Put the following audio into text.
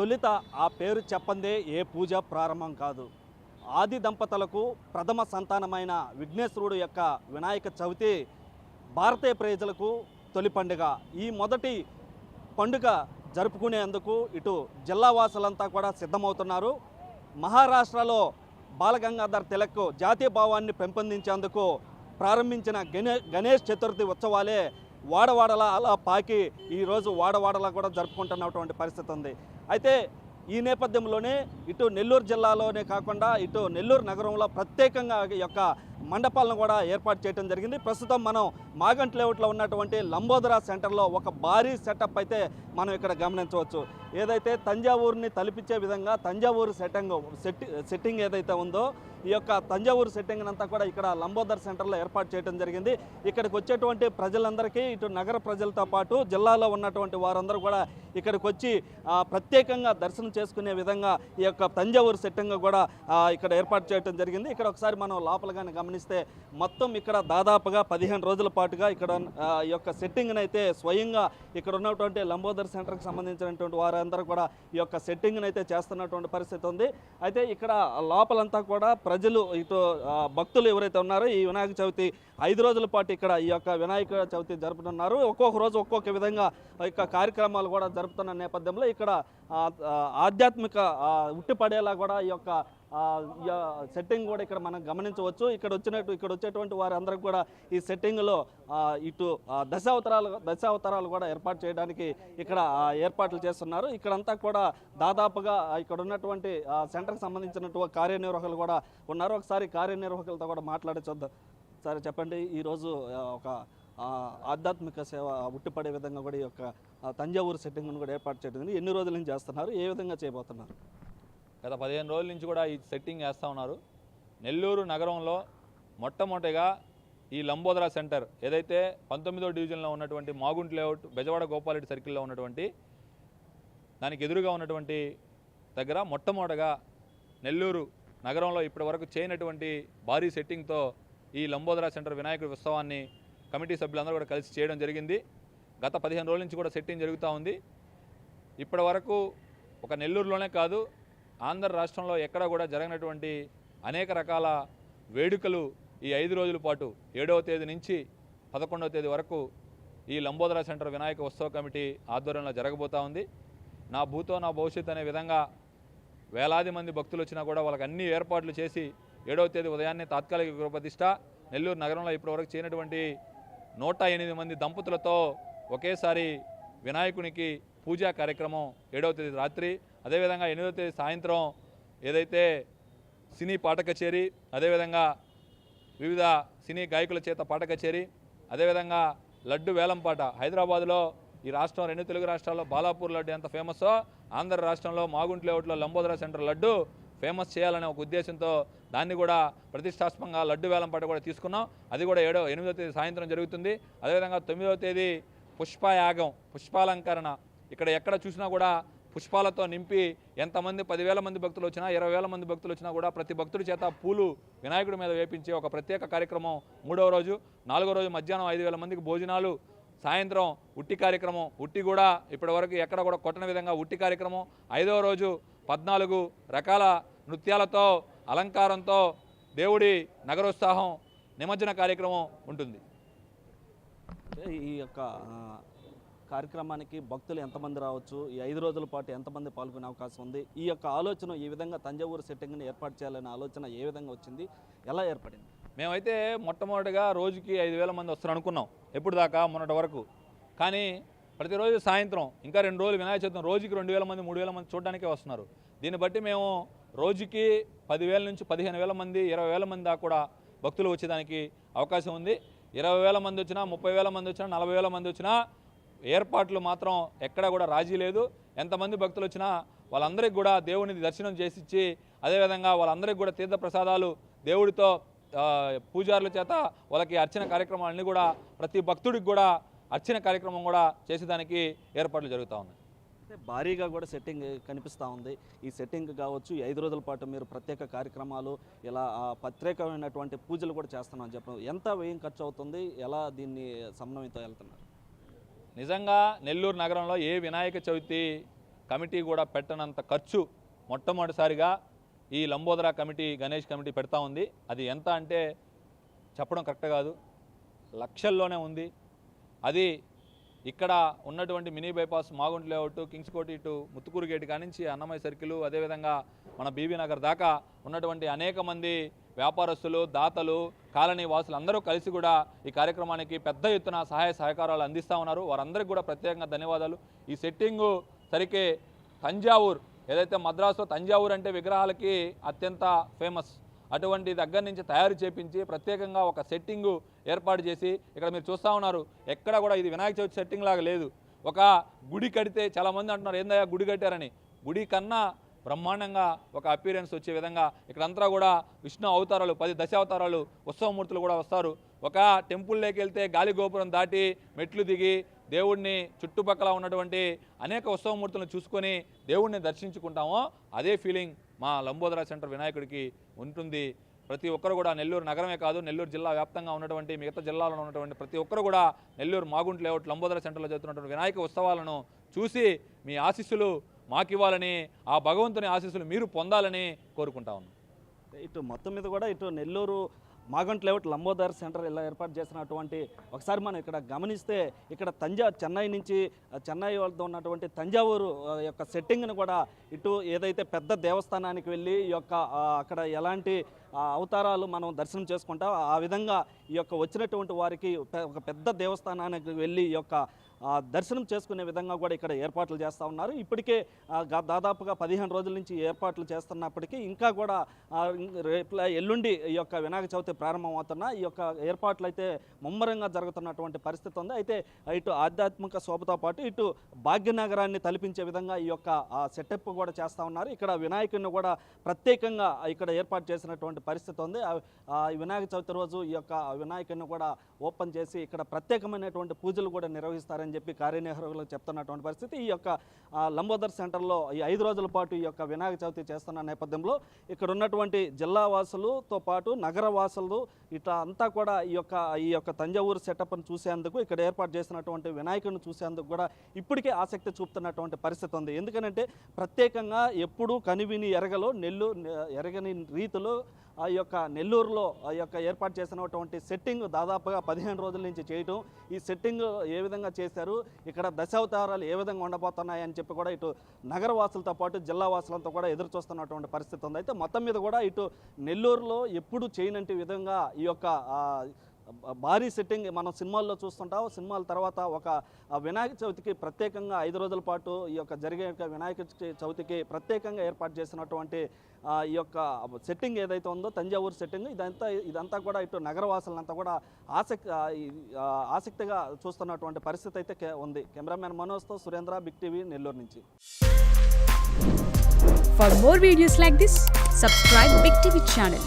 తొలిత ఆ పేరు చెప్పందే ఏ పూజ ప్రారంభం కాదు. ఆది దంపతులకు ప్రథమ సంతానమైన విఘ్నేశ్వరుడు యొక్క వినాయక చవితి భారతీయ ప్రజలకు తొలి పండుగ. ఈ మొదటి పండుగ జరుపుకునేందుకు ఇటు జిల్లా వాసులంతా కూడా సిద్ధమవుతున్నారు. మహారాష్ట్రలో బాలగంగాధర్ తిలక్ జాతీయ భావాన్ని పెంపొందించేందుకు ప్రారంభించిన గణేష్ చతుర్థి ఉత్సవాలే వాడవాడలా అలా పాకి ఈరోజు వాడవాడలా కూడా జరుపుకుంటున్నటువంటి పరిస్థితి ఉంది. అయితే ఈ నేపథ్యంలోనే ఇటు నెల్లూరు జిల్లాలోనే కాకుండా ఇటు నెల్లూరు నగరంలో ప్రత్యేకంగా ఈ యొక్క మండపాలను కూడా ఏర్పాటు చేయడం జరిగింది. ప్రస్తుతం మనం మాగంట్ లేఅవుట్లో ఉన్నటువంటి లంబోదరా సెంటర్లో ఒక భారీ సెటప్ అయితే మనం ఇక్కడ గమనించవచ్చు. ఏదైతే తంజావూరుని తలపించే విధంగా తంజావూరు సెట్టింగ్ ఏదైతే ఉందో ఈ యొక్క తంజావూరు సెట్టింగ్ అంతా కూడా ఇక్కడ లంబోదర్ సెంటర్లో ఏర్పాటు చేయడం జరిగింది. ఇక్కడికి వచ్చేటువంటి ప్రజలందరికీ ఇటు నగర ప్రజలతో పాటు జిల్లాలో ఉన్నటువంటి వారందరూ కూడా ఇక్కడికి వచ్చి ప్రత్యేకంగా దర్శనం చేసుకునే విధంగా ఈ యొక్క తంజావూరు సెట్టింగ్ కూడా ఇక్కడ ఏర్పాటు చేయడం జరిగింది. ఇక్కడ ఒకసారి మనం లోపలగానే గమనిస్తే మొత్తం ఇక్కడ దాదాపుగా 15 రోజుల పాటుగా ఇక్కడ ఈ యొక్క సెట్టింగ్ని అయితే స్వయంగా ఇక్కడ ఉన్నటువంటి లంబోదర్ సెంటర్కి సంబంధించినటువంటి వారందరూ కూడా ఈ యొక్క సెట్టింగ్ని అయితే చేస్తున్నటువంటి పరిస్థితి ఉంది. అయితే ఇక్కడ లోపలంతా కూడా ప్రజలు ఇటు భక్తులు ఎవరైతే ఉన్నారో ఈ వినాయక చవితి 5 రోజుల పాటు ఇక్కడ ఈ యొక్క వినాయక చవితి జరుపుతున్నారు. ఒక్కొక్క రోజు ఒక్కొక్క విధంగా యొక్క కార్యక్రమాలు కూడా జరుపుతున్న నేపథ్యంలో ఇక్కడ ఆధ్యాత్మిక ఉట్టిపడేలా కూడా ఈ యొక్క సెట్టింగ్ కూడా ఇక్కడ మనం గమనించవచ్చు. ఇక్కడ వచ్చేటువంటి వారందరికీ కూడా ఈ సెట్టింగ్లో ఇటు దశావతారాలు కూడా ఏర్పాటు చేయడానికి ఇక్కడ ఏర్పాట్లు చేస్తున్నారు. ఇక్కడంతా కూడా దాదాపుగా ఇక్కడ ఉన్నటువంటి సెంటర్కి సంబంధించినటువంటి కార్యనిర్వాహకులు కూడా ఉన్నారు. ఒకసారి కార్యనిర్వాహకులతో కూడా మాట్లాడి చూద్దాం. సరే చెప్పండి, ఈరోజు ఒక ఆధ్యాత్మిక సేవ ఉట్టిపడే విధంగా కూడా ఈ యొక్క తంజావూరు సెట్టింగ్ను కూడా ఏర్పాటు చేయడం ఎన్ని రోజుల నుంచి చేస్తున్నారు, ఏ విధంగా చేయబోతున్నారు? గత 15 రోజుల నుంచి కూడా ఈ సెట్టింగ్ వేస్తూ ఉన్నారు. నెల్లూరు నగరంలో మొట్టమొదటిగా ఈ లంబోదరా సెంటర్ ఏదైతే 19వ డివిజన్లో ఉన్నటువంటి మాగుంట్ లేఅవుట్ బెజవాడ గోపాలరెడ్డి సర్కిల్లో ఉన్నటువంటి దానికి ఎదురుగా ఉన్నటువంటి దగ్గర మొట్టమొదటిగా నెల్లూరు నగరంలో ఇప్పటి వరకు చేయనటువంటి భారీ సెట్టింగ్తో ఈ లంబోదరా సెంటర్ వినాయకుడి ఉత్సవాన్ని కమిటీ సభ్యులందరూ కూడా కలిసి చేయడం జరిగింది. గత 15 రోజుల నుంచి కూడా సెట్టింగ్ జరుగుతూ ఉంది. ఇప్పటి వరకు ఒక నెల్లూరులోనే కాదు, ఆంధ్ర రాష్ట్రంలో ఎక్కడ కూడా జరగనటువంటి అనేక రకాల వేడుకలు ఈ 5 రోజుల పాటు 7వ తేదీ నుంచి 11వ తేదీ వరకు ఈ లంబోదరా సెంటర్ వినాయక ఉత్సవ కమిటీ ఆధ్వర్యంలో జరగబోతూ ఉంది. నా భూతో నా భవిష్యత్తు అనే విధంగా వేలాది మంది భక్తులు వచ్చినా కూడా వాళ్ళకి అన్ని ఏర్పాట్లు చేసి 7వ తేదీ ఉదయాన్నే తాత్కాలిక గృహప్రతిష్ఠ నెల్లూరు నగరంలో ఇప్పటివరకు చేయనటువంటి 108 మంది దంపతులతో ఒకేసారి వినాయకునికి పూజా కార్యక్రమం 7వ తేదీ రాత్రి, అదేవిధంగా 8వ తేదీ సాయంత్రం ఏదైతే సినీ పాట కచేరీ, అదేవిధంగా వివిధ సినీ గాయకుల చేత పాట కచేరీ, అదేవిధంగా లడ్డు వేలంపాట. హైదరాబాద్లో ఈ రాష్ట్రం 2 తెలుగు రాష్ట్రాల్లో బాలాపూర్ లడ్డు ఎంత ఫేమస్సో ఆంధ్ర రాష్ట్రంలో మాగుంట్ లేఅవుట్లో లంబోదరా సెంటర్ లడ్డు ఫేమస్ చేయాలనే ఒక ఉద్దేశంతో దాన్ని కూడా ప్రతిష్టాత్మకంగా లడ్డు వేలంపాట కూడా తీసుకున్నాం. అది కూడా 8వ తేదీ సాయంత్రం జరుగుతుంది. అదేవిధంగా 9వ తేదీ పుష్పయాగం, పుష్పాలంకరణ. ఇక్కడ ఎక్కడ చూసినా కూడా పుష్పాలతో నింపి ఎంతమంది 10,000 మంది భక్తులు వచ్చినా 20,000 మంది భక్తులు వచ్చినా కూడా ప్రతి భక్తుడి చేత పూలు వినాయకుడి మీద వేపించే ఒక ప్రత్యేక కార్యక్రమం 3వ రోజు. 4వ రోజు మధ్యాహ్నం 5,000 మందికి భోజనాలు, సాయంత్రం ఉట్టి కార్యక్రమం. ఉట్టి కూడా ఇప్పటివరకు ఎక్కడ కూడా కొట్టని విధంగా ఉట్టి కార్యక్రమం. 5వ రోజు 14 రకాల నృత్యాలతో అలంకారంతో దేవుడి నగరోత్సాహం నిమజ్జన కార్యక్రమం ఉంటుంది. ఈ యొక్క కార్యక్రమానికి భక్తులు ఎంతమంది రావచ్చు, ఈ 5 రోజుల పాటు ఎంతమంది పాల్గొనే అవకాశం ఉంది, ఈ యొక్క ఆలోచన ఈ విధంగా తంజావూరు సెట్టింగ్ని ఏర్పాటు చేయాలనే ఆలోచన ఏ విధంగా వచ్చింది, ఎలా ఏర్పడింది? మేమైతే మొట్టమొదటిగా రోజుకి 5,000 మంది వస్తారు అనుకున్నాం ఎప్పుడు దాకా మొన్నటి వరకు. కానీ ప్రతిరోజు సాయంత్రం ఇంకా 2 రోజులు వినాయక చవితి రోజుకి 2,000 మంది 3,000 మంది చూడడానికే వస్తున్నారు. దీన్ని బట్టి మేము రోజుకి 10,000 నుంచి 15,000 మంది 20,000 మంది దాకా కూడా భక్తులు వచ్చేదానికి అవకాశం ఉంది. 20,000 మంది వచ్చినా 30,000 మంది వచ్చినా 40,000 మంది వచ్చినా ఏర్పాట్లు మాత్రం ఎక్కడా కూడా రాజీ లేదు. ఎంతమంది భక్తులు వచ్చినా వాళ్ళందరికీ కూడా దేవుని దర్శనం చేసిచ్చి, అదేవిధంగా వాళ్ళందరికీ కూడా తీర్థ ప్రసాదాలు దేవుడితో పూజారుల చేత వాళ్ళకి అర్చన కార్యక్రమాలన్నీ కూడా ప్రతి భక్తుడికి కూడా అర్చన కార్యక్రమం కూడా చేసేదానికి ఏర్పాట్లు జరుగుతూ ఉన్నాయి. అంటే భారీగా కూడా సెట్టింగ్ కనిపిస్తూ ఉంది. ఈ సెట్టింగ్ కావచ్చు, ఈ 5 రోజుల పాటు మీరు ప్రత్యేక కార్యక్రమాలు ఇలా ప్రత్యేకమైనటువంటి పూజలు కూడా చేస్తున్నాం చెప్పడం, ఎంత వ్యయం ఖర్చు అవుతుంది, ఎలా దీన్ని సమన్వయంతో వెళ్తున్నారు? నిజంగా నెల్లూరు నగరంలో ఏ వినాయక చవితి కమిటీ కూడా పెట్టనంత ఖర్చు మొట్టమొదటిసారిగా ఈ లంబోదర కమిటీ, గణేష్ కమిటీ పెడతా ఉంది. అది ఎంత అంటే చెప్పడం కరెక్ట్ కాదు, లక్షల్లోనే ఉంది. అది ఇక్కడ ఉన్నటువంటి mini bypass, Magunta layout, Kings కోటి ఇటు ముత్తుకూరు గేట్ కానించి అన్నమయ్య సర్కిల్, అదేవిధంగా మన బీబీ నగర్ దాకా ఉన్నటువంటి అనేక మంది వ్యాపారస్తులు, దాతలు, కాలనీ వాసులు అందరూ కలిసి కూడా ఈ కార్యక్రమానికి పెద్ద ఎత్తున సహాయ సహకారాలు అందిస్తూ ఉన్నారు. వారందరికీ కూడా ప్రత్యేకంగా ధన్యవాదాలు. ఈ సెట్టింగు సరికే తంజావూర్, ఏదైతే మద్రాసులో తంజావూర్ అంటే విగ్రహాలకి అత్యంత ఫేమస్, అటువంటి దగ్గర నుంచి తయారు చేపించి ప్రత్యేకంగా ఒక సెట్టింగు ఏర్పాటు చేసి ఇక్కడ మీరు చూస్తూ ఉన్నారు. ఎక్కడ కూడా ఇది వినాయక చవితి సెట్టింగ్ లాగా లేదు. ఒక గుడి కడితే చాలామంది అంటున్నారు ఏందయ్యా గుడి కట్టారని, గుడి కన్నా బ్రహ్మాండంగా ఒక అపీరెన్స్ వచ్చే విధంగా ఇక్కడంతా కూడా విష్ణు అవతారాలు, 10 దశావతారాలు, ఉత్సవమూర్తులు కూడా వస్తారు. ఒక టెంపుల్లోకి వెళ్తే గాలి గోపురం దాటి మెట్లు దిగి దేవుడిని చుట్టుపక్కల ఉన్నటువంటి అనేక ఉత్సవమూర్తులను చూసుకొని దేవుడిని దర్శించుకుంటామో అదే ఫీలింగ్ మా లంబోదర సెంటర్ వినాయకుడికి ఉంటుంది. ప్రతి ఒక్కరు కూడా నెల్లూరు నగరమే కాదు, నెల్లూరు జిల్లా వ్యాప్తంగా ఉన్నటువంటి మిగతా జిల్లాలో ఉన్నటువంటి ప్రతి ఒక్కరు కూడా నెల్లూరు మాగుంట లేఅవుట్ లంబోదర సెంటర్లో జరుగుతున్నటువంటి వినాయక ఉత్సవాలను చూసి మీ ఆశీస్సులు మాకివ్వాలని, ఆ భగవంతుని ఆశీస్సులు మీరు పొందాలని కోరుకుంటా ఉన్నాం. ఇటు మొత్తం మీద కూడా ఇటు నెల్లూరు మాగుంట లేఅవుట్ లంబోదర్ సెంటర్ ఇలా ఏర్పాటు చేసినటువంటి ఒకసారి మనం ఇక్కడ గమనిస్తే ఇక్కడ చెన్నై నుంచి చెన్నై వద్ద ఉన్నటువంటి తంజావూరు యొక్క సెట్టింగ్ను కూడా ఇటు ఏదైతే పెద్ద దేవస్థానానికి వెళ్ళి ఈ యొక్క అక్కడ ఎలాంటి అవతారాలు మనం దర్శనం చేసుకుంటాం ఆ విధంగా ఈ యొక్క వచ్చినటువంటి వారికి ఒక పెద్ద దేవస్థానానికి వెళ్ళి ఈ యొక్క దర్శనం చేసుకునే విధంగా కూడా ఇక్కడ ఏర్పాట్లు చేస్తూ ఉన్నారు. ఇప్పటికే దాదాపుగా 15 రోజుల నుంచి ఏర్పాట్లు చేస్తున్నప్పటికీ ఇంకా కూడా ఎల్లుండి ఈ యొక్క వినాయక చవితి ప్రారంభం అవుతున్న ఈ యొక్క ఏర్పాట్లు అయితే ముమ్మరంగా జరుగుతున్నటువంటి పరిస్థితి ఉంది. అయితే ఇటు ఆధ్యాత్మిక శోభతో పాటు ఇటు భాగ్యనగరాన్ని తలపించే విధంగా ఈ యొక్క సెటప్ కూడా చేస్తూ ఉన్నారు. ఇక్కడ వినాయకుడిని కూడా ప్రత్యేకంగా ఇక్కడ ఏర్పాటు చేసినటువంటి పరిస్థితి ఉంది. వినాయక చవితి రోజు ఈ యొక్క వినాయకుడిని కూడా ఓపెన్ చేసి ఇక్కడ ప్రత్యేకమైనటువంటి పూజలు కూడా నిర్వహిస్తారని చెప్పి కార్యనిర్వాహకులకు చెప్తున్నటువంటి పరిస్థితి. ఈ యొక్క లంబోదర్ సెంటర్లో ఈ 5 రోజుల పాటు ఈ యొక్క వినాయక చవితి చేస్తున్న నేపథ్యంలో ఇక్కడ ఉన్నటువంటి జిల్లా వాసులతో పాటు నగర వాసులు ఇట్లా అంతా కూడా ఈ యొక్క తంజావూరు సెటప్ను చూసేందుకు ఇక్కడ ఏర్పాటు చేసినటువంటి వినాయకుడిని చూసేందుకు కూడా ఇప్పటికే ఆసక్తి చూపుతున్నటువంటి పరిస్థితి ఉంది. ఎందుకంటే ప్రత్యేకంగా ఎప్పుడూ కనివిని ఎరగని రీతిలో ఆ యొక్క నెల్లూరులో ఆ యొక్క ఏర్పాటు చేసినటువంటి సెట్టింగ్ దాదాపుగా 15 రోజుల నుంచి చేయటం, ఈ సెట్టింగ్ ఏ విధంగా చేశారు, ఇక్కడ దశావతారాలు ఏ విధంగా ఉండబోతున్నాయని చెప్పి కూడా ఇటు నగరవాసులతో పాటు జిల్లా వాసులతో కూడా ఎదురు చూస్తున్నటువంటి పరిస్థితి ఉంది. అయితే మొత్తం మీద కూడా ఇటు నెల్లూరులో ఎప్పుడు చేయనంటి విధంగా ఈ యొక్క భారీ సెట్టింగ్ మనం సినిమాల్లో చూస్తుంటాం. సినిమాల తర్వాత ఒక వినాయక చవితికి ప్రత్యేకంగా 5 రోజుల పాటు ఈ యొక్క జరిగే వినాయక చవితికి ప్రత్యేకంగా ఏర్పాటు చేసినటువంటి ఈ యొక్క సెట్టింగ్ ఏదైతే ఉందో తంజావూరు సెట్టింగ్ ఇదంతా కూడా ఇటు నగరవాసులంతా కూడా ఆసక్తిగా చూస్తున్నటువంటి పరిస్థితి అయితే ఉంది. కెమెరామ్యాన్ మనోజ్తో సురేంద్ర, బిగ్ టీవీ, నెల్లూరు నుంచి. For more videos like this, subscribe Big TV channel.